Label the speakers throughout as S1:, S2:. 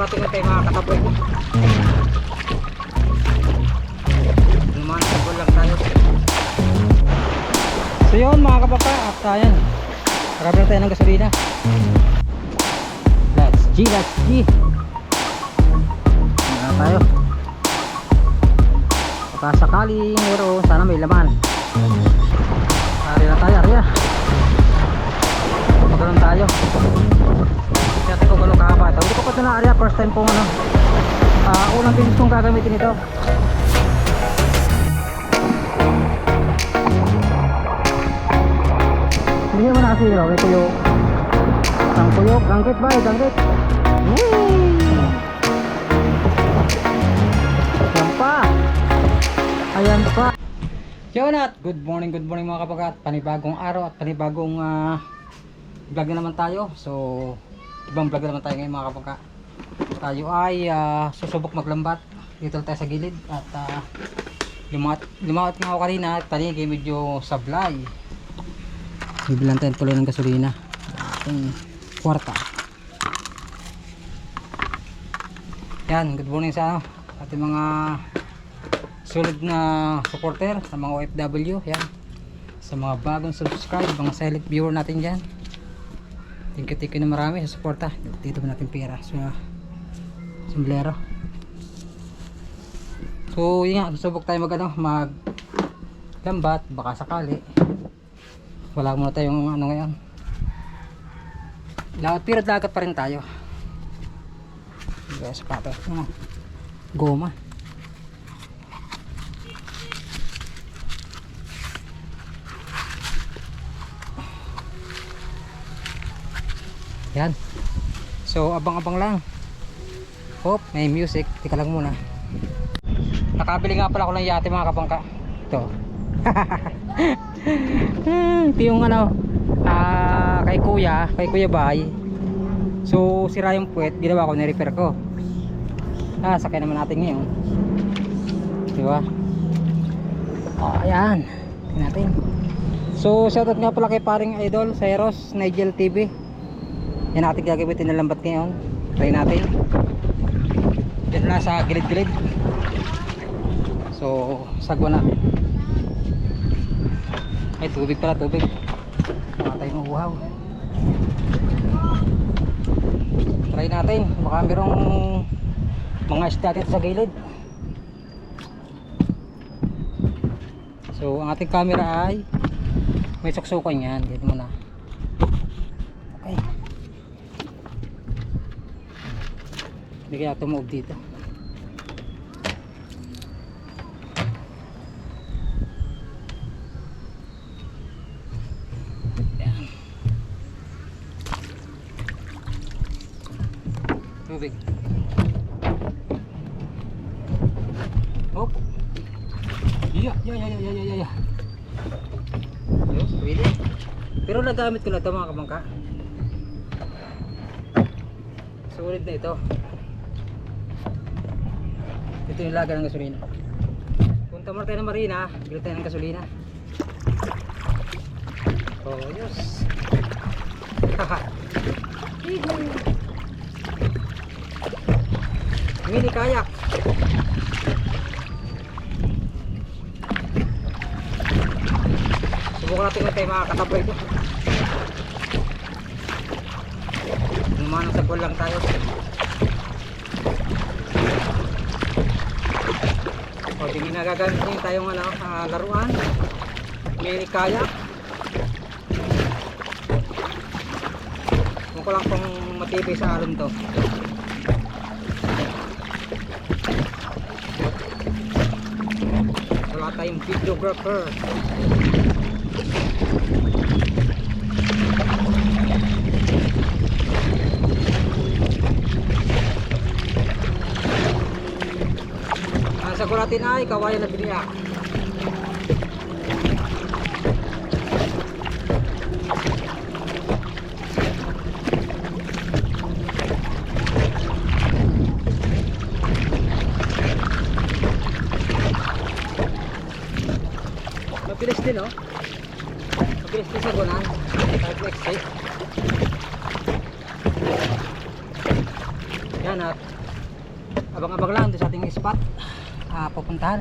S1: natin tayo mga kataboy ko. Naman sabol lang tayo. So yun mga kabaka, at ayan, marami na tayo ng gasolina. Let's G na tayo. Baka sakaling meron, sana may laman. Ari na tayo, ari na. Magkaroon tayo. Kaya tayo kung gano'ng kahaba ito. Hindi ko pa ito na ari, first time kong unang bilis kong gagamitin ito. Hindi naman nakasiro, may kuyok. Ang kuyok, gangkit ba? Gangkit. Ayan pa. Ayan pa. Yonat, good morning mga kapagat. Panibagong araw at panibagong vlog na naman tayo. So, ibang vlog na naman tayo ngayon mga kapagat. Tayo ay susubok maglambat. Dito tayo sa gilid. At lumakot nga ako kanina. Tanigi medyo sablay. Bibilan tayo tuloy ng gasolina. Ating kwarta. Yan, good morning sa ating mga solid na supporter, sa mga OFW, yan, sa mga bagong subscribe, mga silent viewer natin dyan. Thank you na marami sa suporta. Dito ba natin pera sa sombrero. So yun nga, susubok tayo mag lambat, baka sakali. Wala muna tayong ngayon, pero dagat pa rin tayo. Sapatos, goma. Yan. So abang-abang lang. Hop, may music. Tika lang muna. Nakabili nga pala ako ng yate mga kabangka. Ito. Ito yung kay Kuya Bay. So sira yung puwet, ginawa ko, ni-repair ko. Sakay naman natin ngayon. Diba? Ayan. Tingnan natin. So shoutout nga pala kay paring idol Cyrus Nigel TV. Yan natin gagamitin na lambat ngayon. Try natin. Diyan na sa gilid-gilid. So sagwa na. Ay tubig pala, tubig. Baka tayo mahuhaw. Try natin. Baka mayroong mga isda dito sa gilid. So ang ating camera ay may suksukan yan. Dito muna. Okay. Hindi kaya tumuog dito. Ayan. Tubig. Hop. Yeah. Yes, pwede. Pero nagamit ko na ito mga kabangka. Sulit na ito. Ito yung laga ng gasolina. Punta muna tayo ng marina, bili tayo ng gasolina. Oh, yes. Mini kayak. Subukan natin kung tayo makakataboy ito. Lumanang sa ball lang tayo. Hindi nagagamit din tayong laruan. Mini kayak. Kung ko lang kung matibay sa alon to. Wala tayong videographer. Sa kuratin ay kawayan na biniyak. Mabilis din, oh. Mabilis din sa gunan. Kahit exit. Yan at abang-abang lang doon sa ating spot pupuntahan.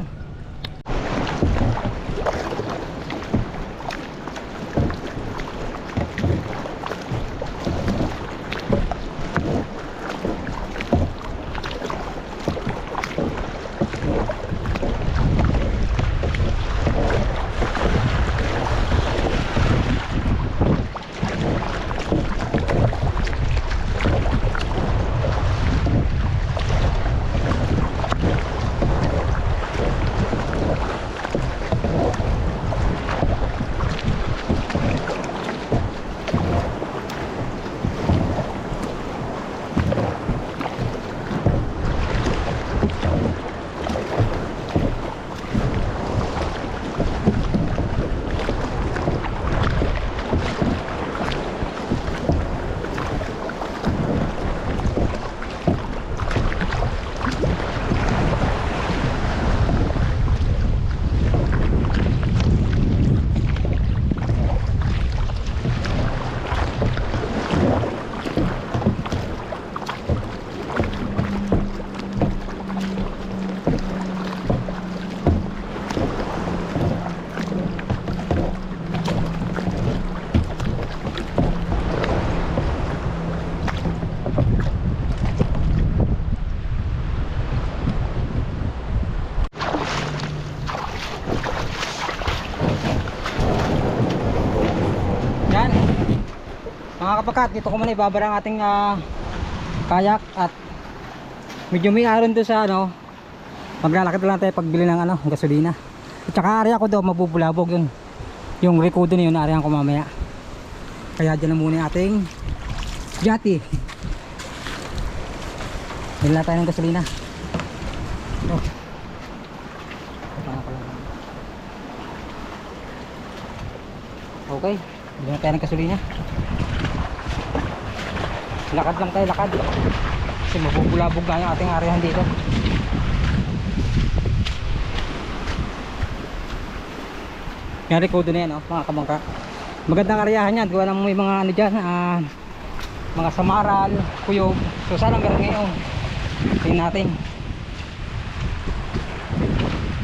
S1: Yan mga kapakat, dito ko muna ibabara ang ating kayak at medyo may aron doon sa maglalakad lang tayo pagbili ng gasolina. At saka area ko daw mabubulabog yun, yung rekodo na yun, area ko mamaya. Kaya dyan na muna yung ating jati. Bili na tayo ng gasolina. Okay, bili na tayo ng gasolina. Lakad lang tayo, lakad kasi mabubulabog na yung ating areahan dito. Yung rekodo na yan mga kabangka. Magandang areahan yan, gawa ng may mga dyan, mga samaral, kuyog. So sana meron ngayon. Tingnan natin.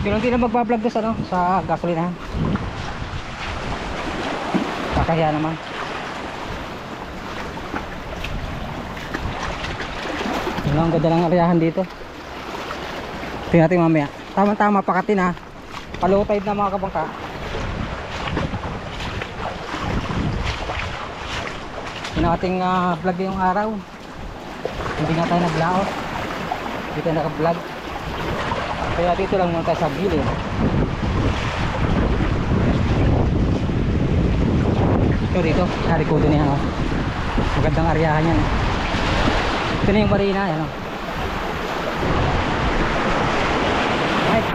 S1: Yun lang din na magbablog doon sa gasolinahan. Kakahiya naman. Yun lang, ang ganda ng areahan dito. Tingnan natin mamaya. Tama-tama pakatin low tide na mga kabangka. Yun ang ating vlog ngayong araw. Hindi nga tayo naglaot, hindi tayo naka-vlog. Kaya dito lang muna tayo sa gilid. Ito dito, narikodo niya magandang areahan yan. Ito na yung marina yan right.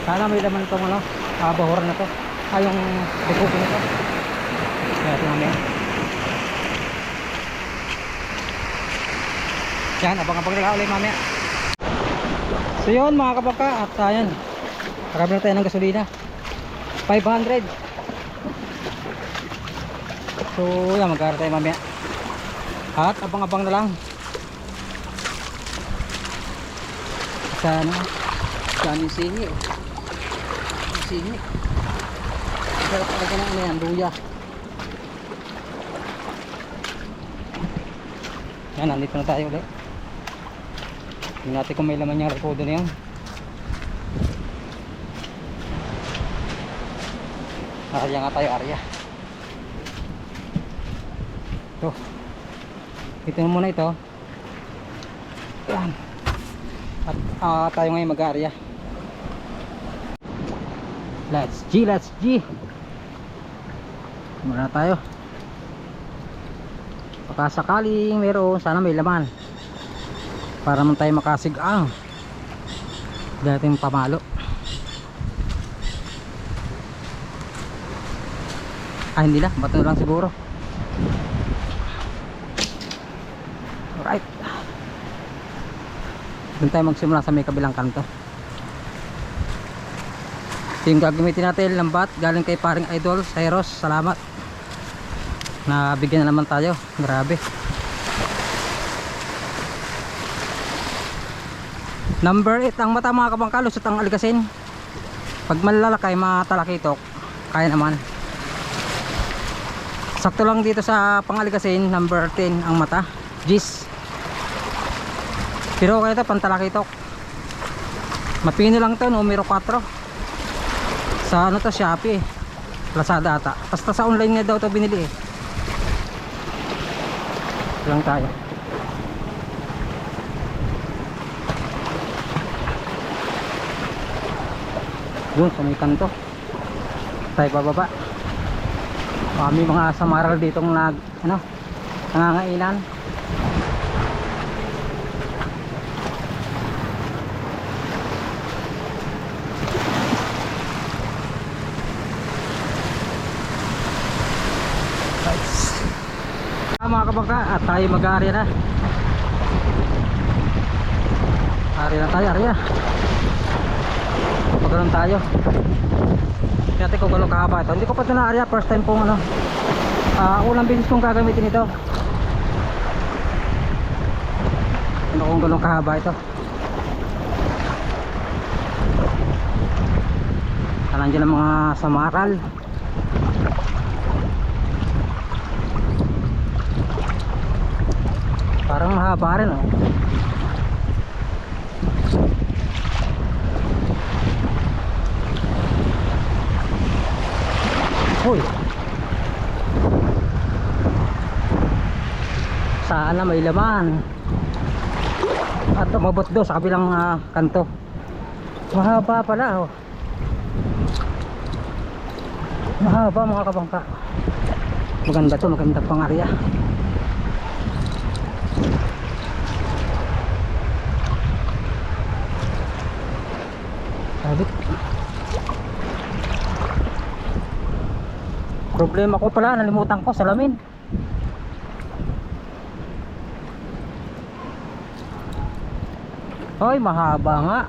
S1: Sana may laman itong bahura na to, yung rikodo na to. Kaya ito namin yan, abang-abang nila ulit mamaya. So yun mga kabaka, at ayan, marami na tayo ng gasolina, 500. So yan, mag-aaral tayo mamaya. At abang-abang na lang sa dami sihi. Sihi sarap talaga ng yan, luya. Yan, nandito na tayo ulit. Tingnan natin kung may laman yung rekodo na yun. Arya nga tayo, arya. Ito na muna ito. Yan. At tayo ngayon mag-arya. Let's G. Muna tayo. Baka sakaling meron, sana may laman para man tayo makasigang dating pamalo. Hindi na, bato lang siguro. Alright, doon tayo magsimula sa may kabilang kanto. Ito yung gagamitin natin, lambat galing kay paring Idol Cyrus. Salamat, nabigyan na naman tayo. Grabe. Number 8 ang mata mga kabangka, lusot ang algasin. Pag malalakay, matalakitok, kaya naman. Sakto lang dito sa pangaligasin, number 10 ang mata, Gis. Pero kaya ito pantalakitok. Mapino lang to, numero 4. Sa ano to, Shopee, Lazada ata. Basta sa online nga daw to binili eh. Lang tayo. Doon sa may kanto tayo bababa. May mga samaral ditong nangangainan. Mga kabangka, at tayo mag-aari na. Ari na tayo, ari na. Pagano'n tayo. Kaya ko gano'n kahaba ito. Hindi ko pa ito na-area. First time pong unang beses kong gagamitin ito. Ano kung gano'n kahaba ito. Nandiyan ang mga samaral. Parang mahaba rin oh. Hoy, sana may laman. At umabot doon sa kabilang kanto. Mahaba pala oh. Mahaba mga kabangka. Maganda to, maganda pang area. Sabit. Problema ko pala, nalimutan ko salamin. Hoy, mahaba nga.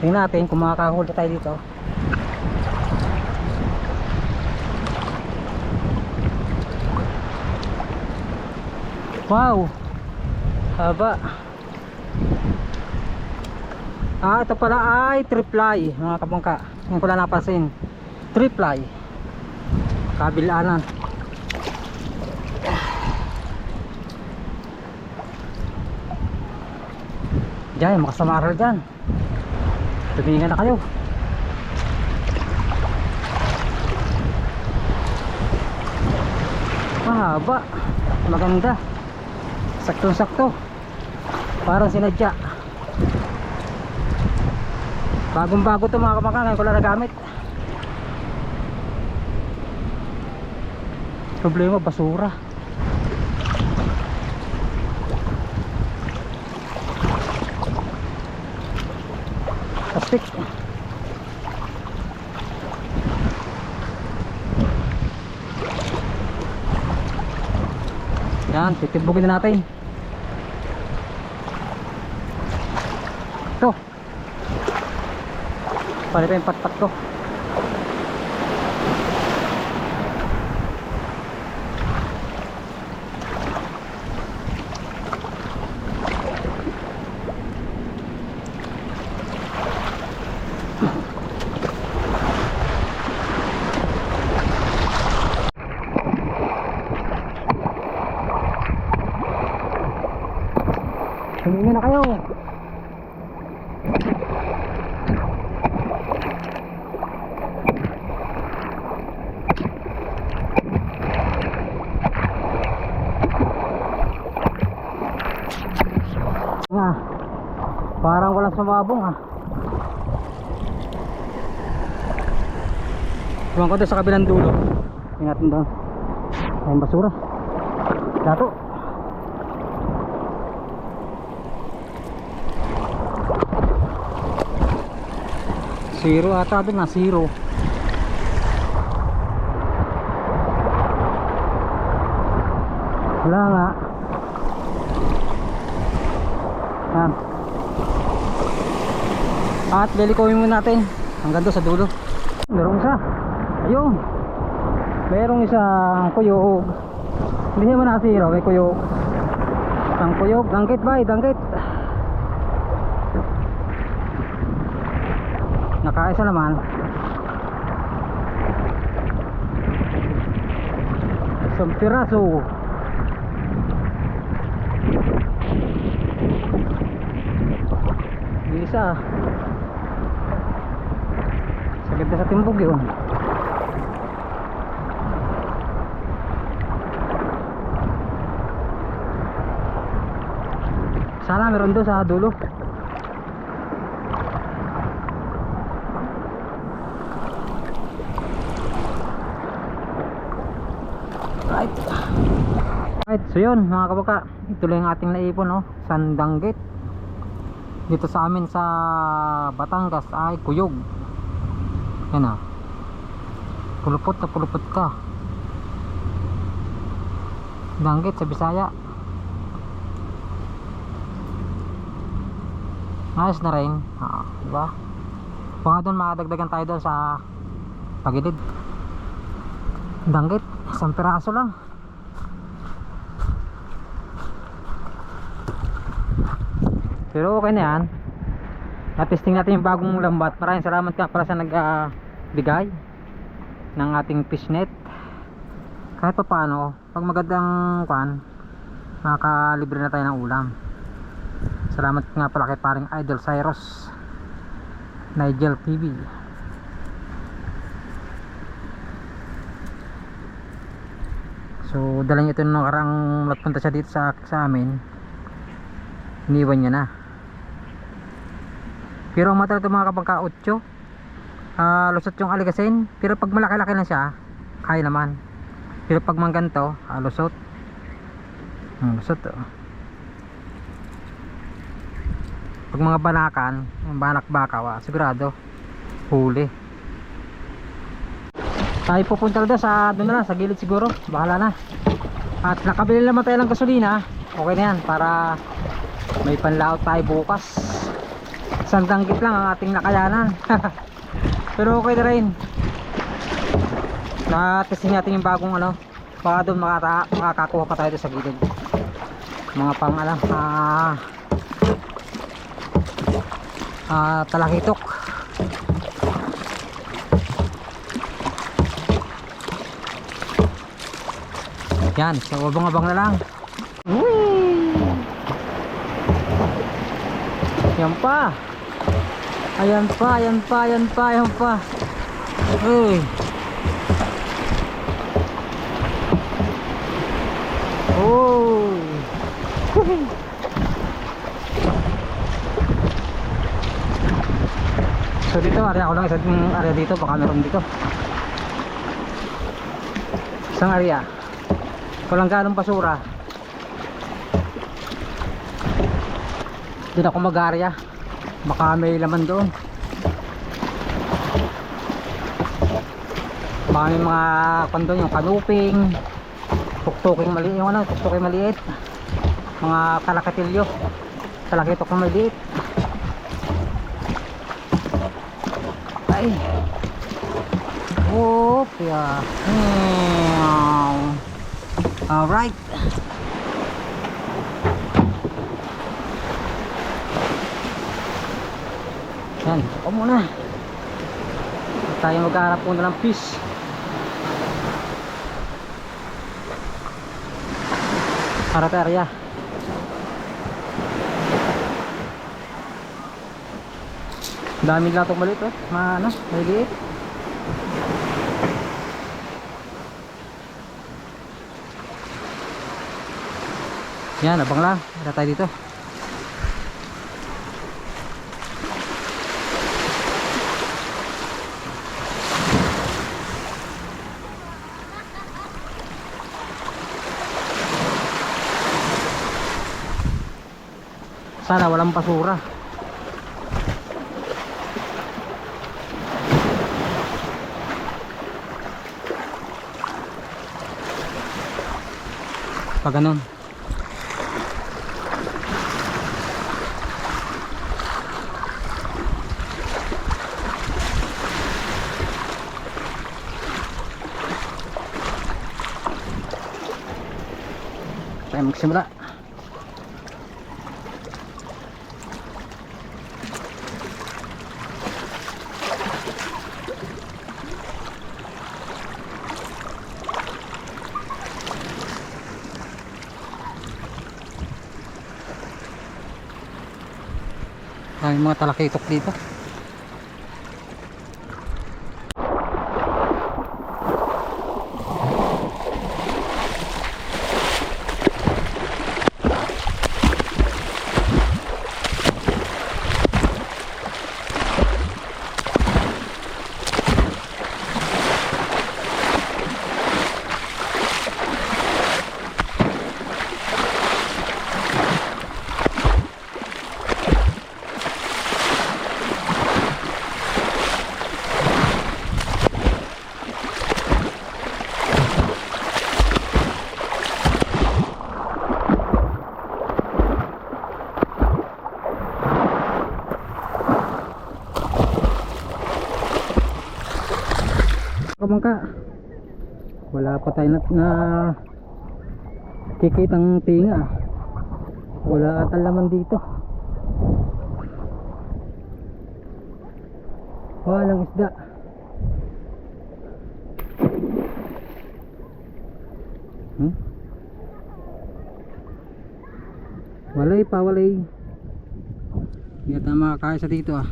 S1: Tingnan natin kung makakahuli tayo dito. Wow, haba. Ito pala ay triply mga kabangka. Ngayon ko lang napansin, triply kabilanan. Diyan, makasamaral dyan. Tumingin na kayo. Mahaba, maganda, saktong sakto, parang sinadya. Bagong bago ito mga kabangka, ngayon ko lang nagamit. Problema, basura. Plastic. Yan, titibugin na natin. Ito. Pali pa yung patpat ko. Tumingin na kayo. Parang walang sumabong ha. Tuwang ko doon sa kabilang dulo. Tingnan natin doon. Ayun basura. Dato. Zero ata doon na, zero. Wala nga. Yan. At lilikawin muna natin hanggang doon sa dulo. Merong isa. Ayun. Merong isang kuyog. Hindi naman na zero, may kuyog. Ang kuyog, danggit bay, danggit. Nakaisa naman. Isang piraso. Isa. Sakit na sa timbog yun. Sana meron doon sa dulo. Right. Right, so yun mga kabaka, ito lang yung ating naipon, no? Sandanggit. Dito sa amin sa Batangas ay kuyog. Yan ah. Pulupot na pulupot ka. Danggit sa Bisaya. Ayos na rin, diba? Baka doon makadagdagan tayo doon sa pagilid. Danggit, isang piraso lang. Pero okay na yan. Natesting natin yung bagong lambat. Maraming salamat ka para sa nagbigay ng ating fishnet. Kahit pa paano, pag magandang kwan, makakalibre na tayo ng ulam. Salamat nga pala kay paring Idol Cyrus Nigel TV. So dala niya ito nung nakarang nagpunta siya dito sa amin. Iniwan niya na. Pero ang mata ito mga kapagka 8 lusot yung aligasin. Pero pag malaki-laki na siya, kaya naman. Pero pag mangganto, lusot. Lusot Pag mga banakan, banak bakaw, sigurado huli. Tayo pupunta doon sa doon na lang, sa gilid siguro, bahala na. At nakabili naman tayo ng gasolina. Okay na yan para may panlaot tayo bukas. Isang danggit lang ang ating nakayanan. Pero okay na rin. Na-testing natin yung bagong baka doon makakakuha pa tayo doon sa gilid. Mga pang talakitok. Yan, so abang-abang na lang. Whee! Yan pa. Ayan pa, ayan pa, ayan pa, ayan pa. Uy. Oh. So dito, area ko lang isang area dito, baka meron dito. Isang area. Walang ganong basura. Doon ako mag-area. Baka may laman doon. Baka may mga kondon, yung kanuping, tuktuking maliit, yung tuktuking maliit, mga kalakatilyo, talakitok na maliit. Ay. Oh, yeah. Alright. Yan, ako muna. Tayo magharap muna ng fish. Harap area. Dami lang itong maliit, maliit. Yan, abang lang. Ada tayo dito. Sana walang basura. Pag ganun. Tayo magsimula. Maraming mga talakitok dito. Kamangka, wala pa tayo na kikitang tinga. Wala atang laman dito. Walang isda. Walay pa, walay. Hindi tayo makakaisa dito ah.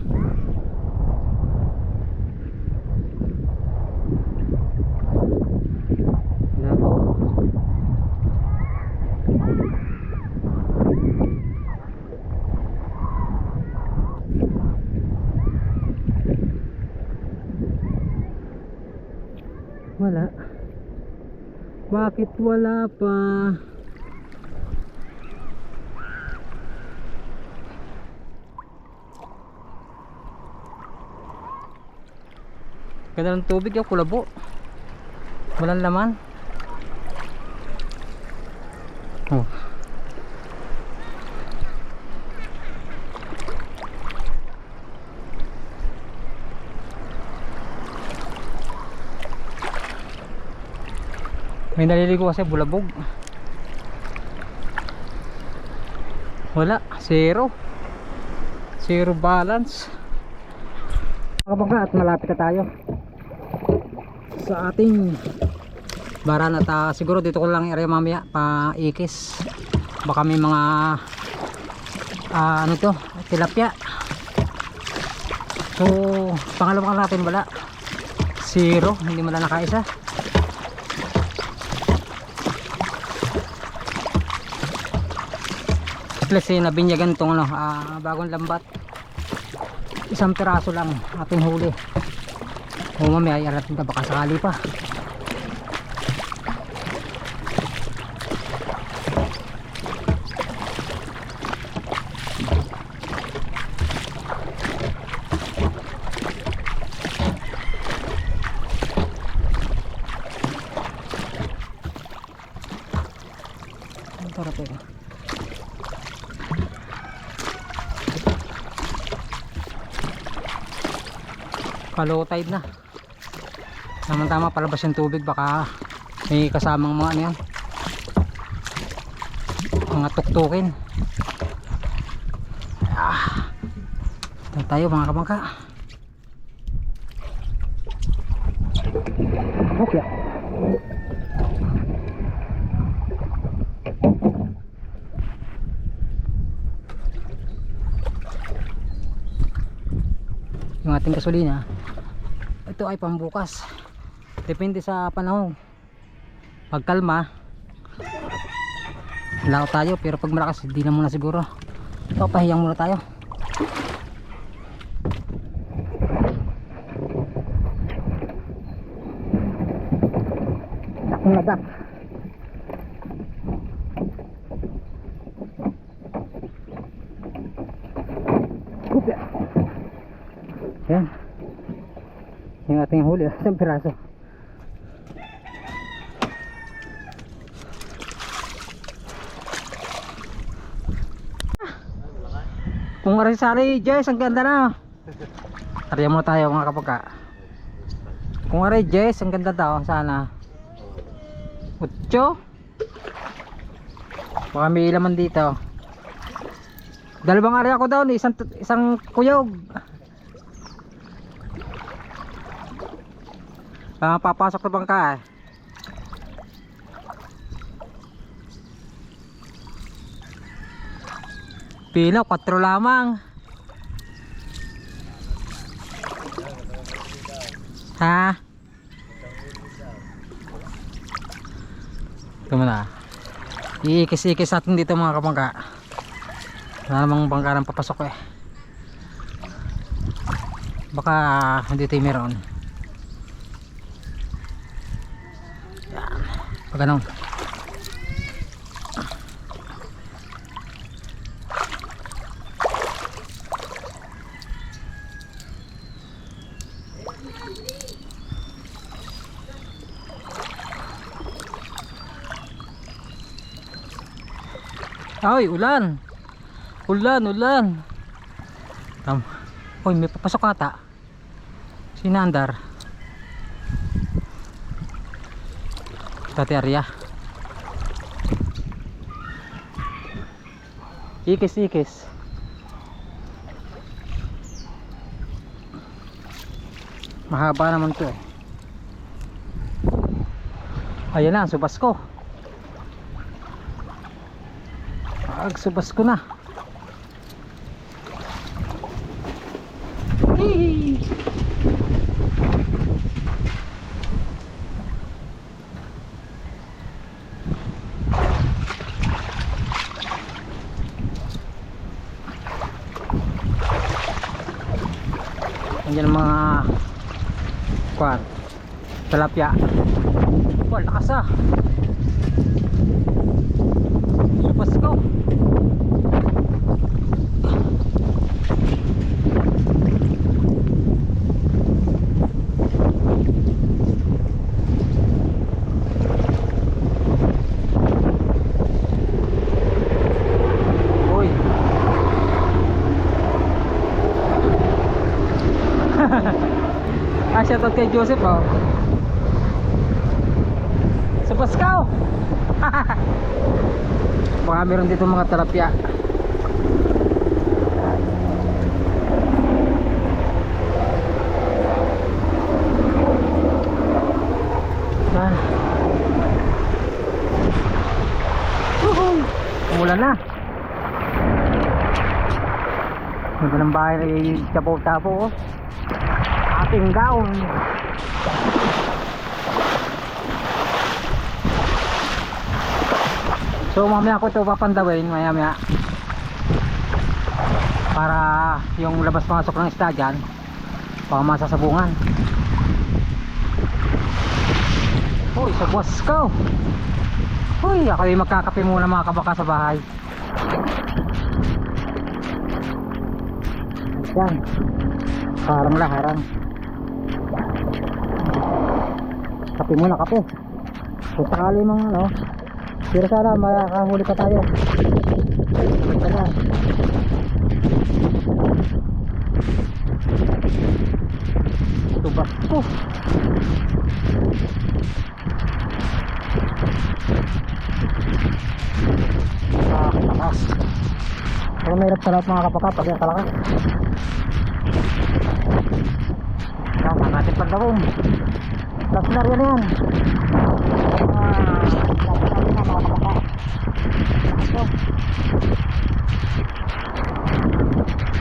S1: Wala. Bakit wala pa? Ganda ng tubig yung kulabo. Walang laman. Oh. May naliligo kasi bulabog. Wala, zero balance. Kapag at malapit na tayo sa ating baran at siguro dito ko lang i-area mamaya pa ikis. Baka may mga ano to, tilapia. So pangalawa natin wala, zero, hindi man lang nakaisa. Kasi nabinyagan tong ano, bagong lambat. Isang piraso lang ating huli. O mamaya i-arating ka baka sakali pa. Ang sarap eh. Low tide na. Tama-tama palabas yung tubig, baka may kasamang mga ano yan, mga tuktukin. Tayo mga kabangka. Okay. Yung ating gasolina ito ay pambukas, depende sa panahon. Pag kalma lao tayo, pero pag malakas hindi na muna siguro. Papahiyang muna tayo. Takong ladak. Yan yung ating huli, isang piraso. Kung aray-sari Jess, ang ganda na. Tariyan muna tayo mga kapagka. Kung aray Jess, ang ganda daw. Sana 8. Baka may laman dito. Dalawang area ako daw, isang kuyog. Papasok na bangka eh. Pino, 4 lamang. Ha? Ito mo na. Iikis-ikis natin dito mga kapangka. Wala namang bangka ng papasok eh. Baka hindi tayo meron. Yan. Pag ganun. Ay, ulan. Ulan. Uy, may papasok ata. Sinandar. Tati Arya. Ikis. Mahaba naman to eh. Ayan na, subas ko. Subas ko na. Hee. Andiyan ang mga kwan, tilapia. Wah, lakas ah. Subas ko. Shoutout kay Joseph oh. Sa Paskaw. Baka meron dito mga tilapia. Ah. Umulan na. Ganda ng bahay ay tapo-tapo oh. Ating gaon. So mamaya ko ito papandawin maya para yung labas masok ng isda dyan baka masasabungan. Uy, sa buwas ko. Uy, ako yung magkakape muna mga kabaka sa bahay. Yan, harang. Kape muna, kape. Kung sakali mga ano, pero sana makahuli pa tayo. Ito na. Tubas ko. Nakakatakas. Pero mahirap sa lahat mga kapaka pag yung talaga. Tama natin pagdawin. Last na rin yan.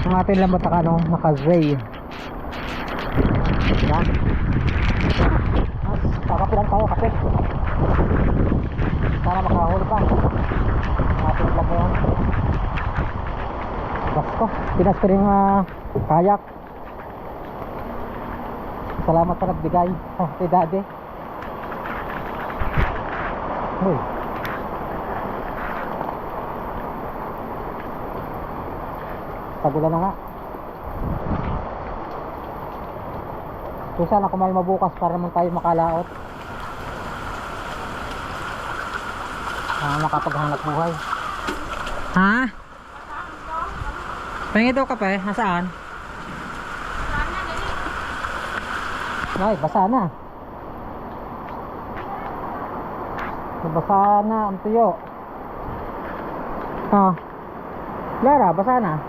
S1: Ang ating lambat naka-zay. Yan. Kakapi lang tayo, kape. Sana makahuli pa. Ang ating lambat yan. Basko, pinas ko rin kayak. Salamat sa nagbigay. Kay Daddy. Uy. Tagulan na nga. So sana kumalma bukas para naman tayo makalaot. Makapaghanap buhay. Ha? Pengi daw kape? Nasaan? Ay, basa na. Basa na ang tuyo. Ha? Lara, basa na.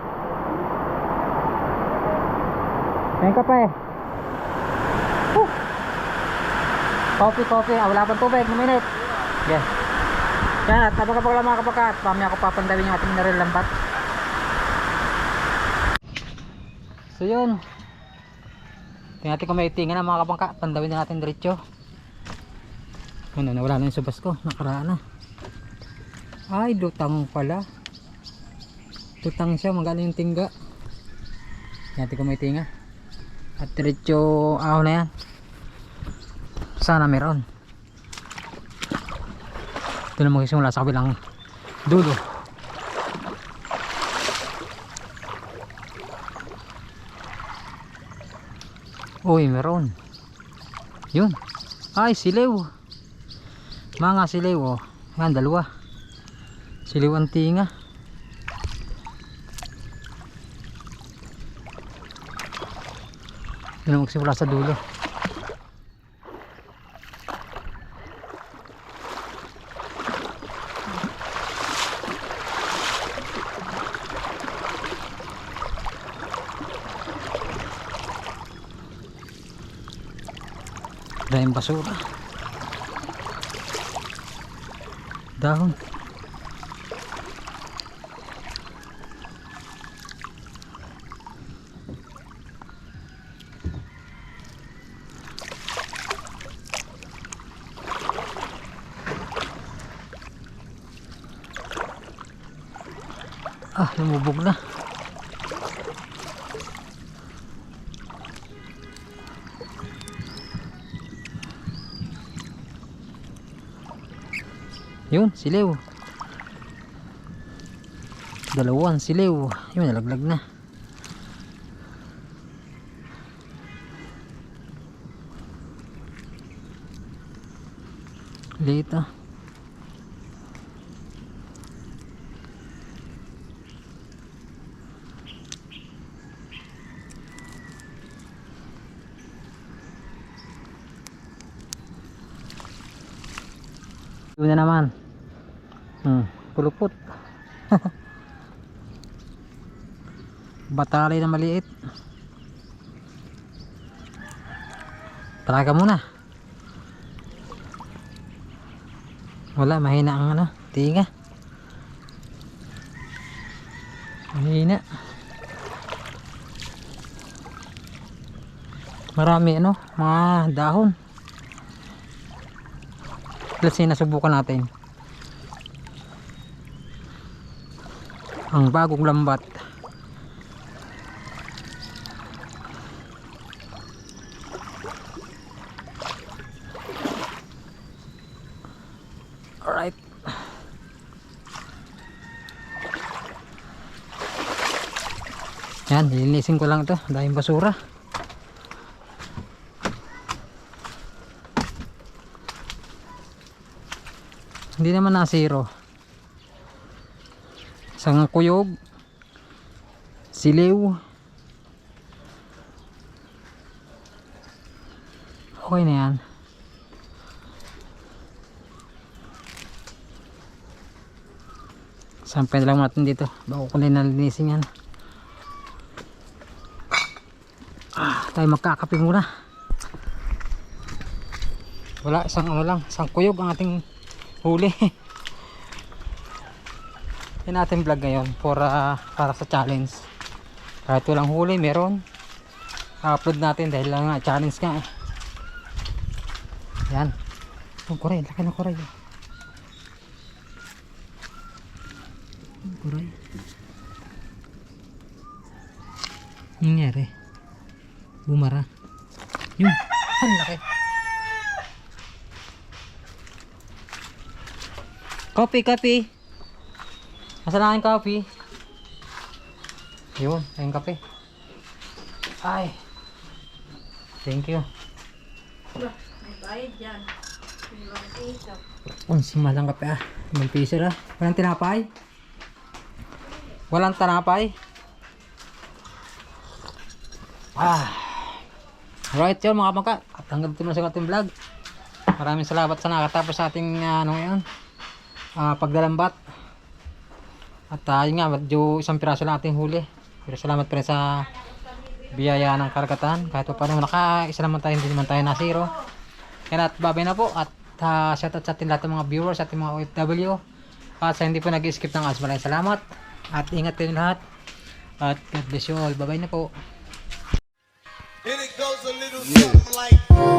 S1: May kape. Coffee. Wala pang tubig na minute. Yes. Yan, at napagkapag lang mga kapakat. Pamaya ako papandawin yung ating mineral lambat. So yun. Tingnan natin kung may itingan na mga kabangka. Pandawin na natin diretso. Ano, nawala na yung subas ko. Nakaraan na. Ay, lutang pala. Lutang siya, magaling yung tingga. Tingnan natin kung may tinga. At diretso ahon na yan. Sana meron. Ito na magsisimula sa kabilang dulo. Uy, meron. Yun. Ay, silew. Mga silew, oh. Yan, dalawa. Silew ang tinga. Ito na magsimula sa dulo. Dahil basura. Dahon. Ah, lumubog na. Yun, silew. Dalawang silew. Yun, nalaglag na. Liit ah. Yun na naman. Pulupot. Batali na maliit. Talaga muna. Wala, mahina ang ano, tinga. Mahina. Marami ano, mga dahon. Let's see, nasubukan natin ang bagong lambat. Alright. Yan, linisin ko lang ito. Dahil basura. Hindi naman nasiro. Isang kuyog, silew. Okay na yan. Sampay na lang natin dito bago ko na nalinisin yan. Tayo magkakape muna. Wala, isang ano lang, isang kuyog ang ating huli. Yan ating vlog ngayon para sa challenge. Kahit walang huli, meron. Upload natin dahil lang nga challenge nga eh. Yan. Ang kuray, laki ng kuray. Kuray. Nangyari. Bumara. Yun. Ang laki. Coffee. Nasaan na aking coffee? Yun, ayun kape. Ay. Thank you.
S2: May bayad dyan. 5 piso.
S1: Unsi malang kape ah. 5 piso lah. Walang tinapay? Walang tinapay? Right yun mga bangka. At hanggang dito na sa ating vlog. Maraming salamat sa nakatapos sa ating ano ngayon. Pagdalambat. At yun nga, medyo isang piraso lang ating huli. Pero salamat pa rin sa biyaya ng karagatan. Kahit pa paano naka-isa naman tayo, hindi naman tayo na zero. Kaya at babay na po. At shoutout sa ating lahat ng mga viewers, sa ating mga OFW. At sa hindi po nag-skip ng ads, maraming salamat. At ingat kayo lahat. At God bless you all. Babay na po.
S3: And it goes goes a little something like